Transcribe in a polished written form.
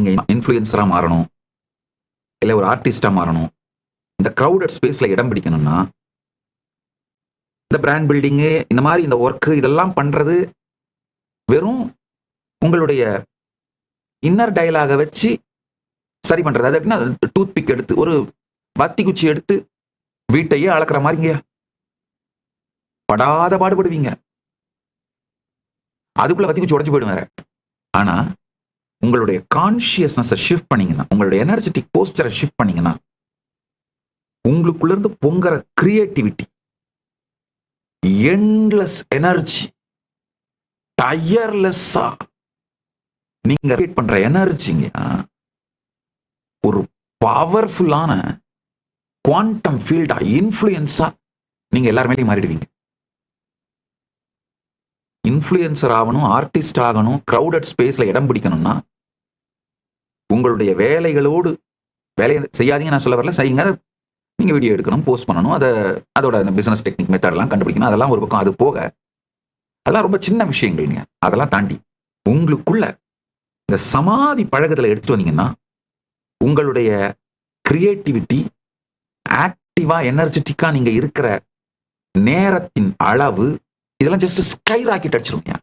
நீங்க இன்ஃப்ளூயன்சரா மாறணும், இல்ல ஒரு ஆர்டிஸ்டா மாறணும், இந்த கிரவுடட் ஸ்பேஸ்ல இடம் பிடிக்கணும்னா, இந்த பிராண்ட் பில்டிங்கு இந்த மாதிரி இந்த ஒர்க் இதெல்லாம் பண்றது வெறும் உங்களுடைய இன்னர் டயலாக வச்சு சரி பண்றது. அது எப்படின்னா டூத் பிக் எடுத்து ஒரு வத்தி குச்சி எடுத்து வீட்டையே அளக்குற மாதிரிங்க. படாத பாடுபடுவீங்க. அதுக்குள்ள வத்தி குச்சி உடஞ்சு போயிடும் வேற. ஆனா உங்களுடைய கான்சியஸ்னஸ் ஷிஃப்ட் பண்ணீங்கன்னா, உங்களுடைய எனர்ஜெட்டிக் போஸ்டரை ஷிஃப்ட் பண்ணீங்கன்னா, உங்களுக்குள்ள இருந்து பொங்குற கிரியேட்டிவிட்டி, எண்ட்லெஸ் எனர்ஜி, டயர்லெஸ்ஸா நீங்க கிரியேட் பண்ற எனர்ஜிங்க ஒரு பவர்ஃபுல்லான குவாண்டம் ஃபீல்டா இன்ஃப்ளூயன்ஸா நீங்க எல்லாருமே மாறிடுவீங்க. இன்ஃப்ளூயன்சர் ஆகணும், ஆர்டிஸ்ட் ஆகணும், கிரவுடட் ஸ்பேஸ்ல இடம் பிடிக்கணும்னா உங்களுடைய வேலைகளோடு வேலையை செய்யாதீங்க நான் சொல்ல வரல, செய்யுங்க. நீங்க வீடியோ எடுக்கணும், போஸ்ட் பண்ணணும், அதோட பிசினஸ் டெக்னிக் மெத்தட் கண்டுபிடிக்கணும். அதெல்லாம் ஒரு பக்கம். அது போக அதெல்லாம் ரொம்ப சின்ன விஷயங்கள்ங்க. அதெல்லாம் தாண்டி உங்களுக்குள்ள இந்த சமாதி பழகுதலை எடுத்துட்டு வந்தீங்கன்னா உங்களுடைய கிரியேட்டிவிட்டி ஆக்டிவா எனர்ஜெட்டிக்கா நீங்க இருக்கிற நேரத்தின் அளவு இதெல்லாம் ஜஸ்ட் ஸ்கை ராக்கெட் அடிச்சிருங்க.